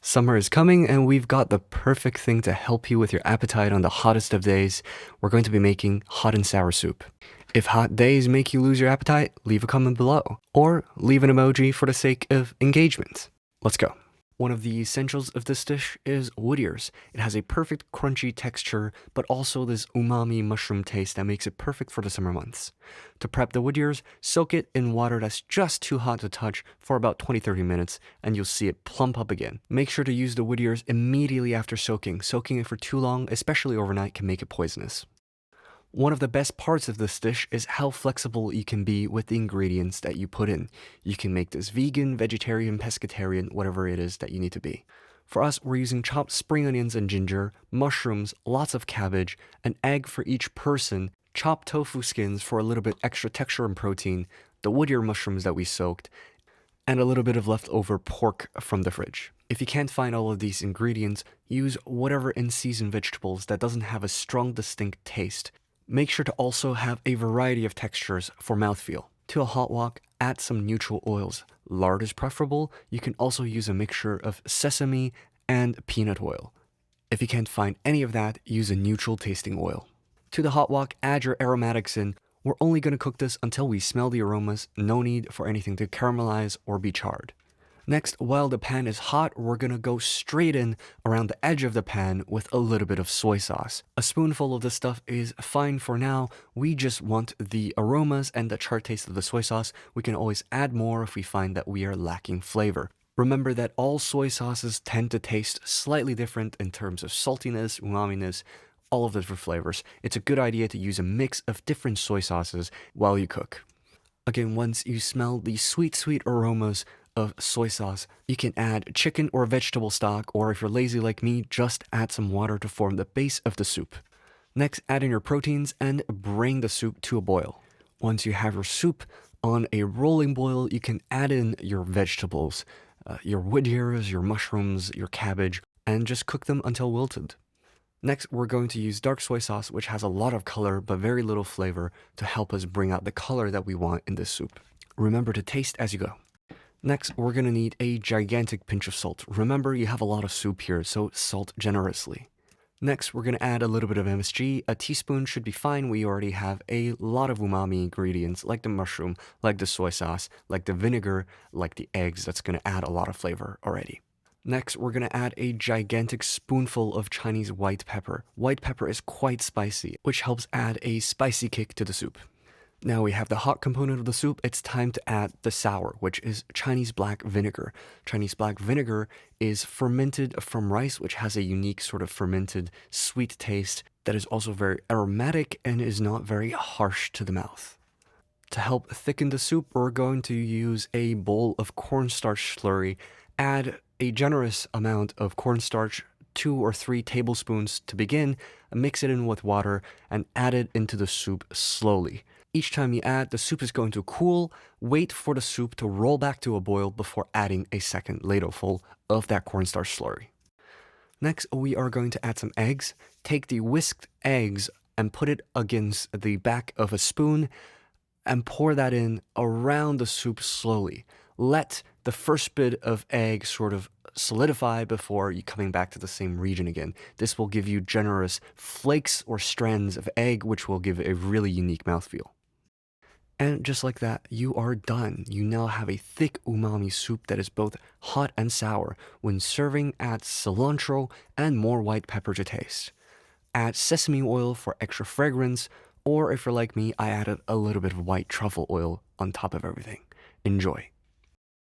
Summer is coming and we've got the perfect thing to help you with your appetite on the hottest of days. We're going to be making hot and sour soup. If hot days make you lose your appetite, leave a comment below. Or leave an emoji for the sake of engagement. Let's go. One of the essentials of this dish is wood ears. It has a perfect crunchy texture, but also this umami mushroom taste that makes it perfect for the summer months. To prep the wood ears, soak it in water that's just too hot to touch for about 20-30 minutes, and you'll see it plump up again. Make sure to use the wood ears immediately after soaking. Soaking it for too long, especially overnight, can make it poisonous. One of the best parts of this dish is how flexible you can be with the ingredients that you put in. You can make this vegan, vegetarian, pescatarian, whatever it is that you need to be. For us, we're using chopped spring onions and ginger, mushrooms, lots of cabbage, an egg for each person, chopped tofu skins for a little bit extra texture and protein, the wood ear mushrooms that we soaked, and a little bit of leftover pork from the fridge. If you can't find all of these ingredients, use whatever in-season vegetables that doesn't have a strong, distinct taste. Make sure to also have a variety of textures for mouthfeel. To a hot wok, add some neutral oils. Lard is preferable. You can also use a mixture of sesame and peanut oil. If you can't find any of that, use a neutral tasting oil. To the hot wok, add your aromatics in. We're only going to cook this until we smell the aromas. No need for anything to caramelize or be charred. Next, while the pan is hot, we're gonna go straight in around the edge of the pan with a little bit of soy sauce. A spoonful of this stuff is fine for now. We just want the aromas and the charred taste of the soy sauce. We can always add more if we find that we are lacking flavor. Remember that all soy sauces tend to taste slightly different in terms of saltiness, umaminess, all of the different flavors. It's a good idea to use a mix of different soy sauces while you cook. Again, once you smell the sweet aromas of soy sauce, you can add chicken or vegetable stock, or if you're lazy like me, just add some water to form the base of the soup. Next, add in your proteins and bring the soup to a boil. Once you have your soup on a rolling boil, you can add in your vegetables, your wood ears, your mushrooms, your cabbage, and just cook them until wilted. Next, we're going to use dark soy sauce, which has a lot of color but very little flavor, to help us bring out the color that we want in this soup. Remember to taste as you go. Next, we're going to need a gigantic pinch of salt. Remember, you have a lot of soup here, so salt generously. Next, we're going to add a little bit of MSG. A teaspoon should be fine. We already have a lot of umami ingredients, like the mushroom, like the soy sauce, like the vinegar, like the eggs. That's going to add a lot of flavor already. Next, we're going to add a gigantic spoonful of Chinese white pepper. White pepper is quite spicy, which helps add a spicy kick to the soup. Now we have the hot component of the soup, it's time to add the sour, which is Chinese black vinegar. Chinese black vinegar is fermented from rice, which has a unique sort of fermented sweet taste that is also very aromatic and is not very harsh to the mouth. To help thicken the soup, we're going to use a bowl of cornstarch slurry. Add a generous amount of cornstarch, 2 or 3 tablespoons to begin, mix it in with water, and add it into the soup slowly. Each time you add, the soup is going to cool. Wait for the soup to roll back to a boil before adding a second ladleful of that cornstarch slurry. Next, we are going to add some eggs. Take the whisked eggs and put it against the back of a spoon and pour that in around the soup slowly. Let the first bit of egg sort of solidify before you coming back to the same region again. This will give you generous flakes or strands of egg, which will give a really unique mouthfeel. And just like that, you are done. You now have a thick umami soup that is both hot and sour. When serving, add cilantro and more white pepper to taste. Add sesame oil for extra fragrance, or if you're like me, I added a little bit of white truffle oil on top of everything. Enjoy.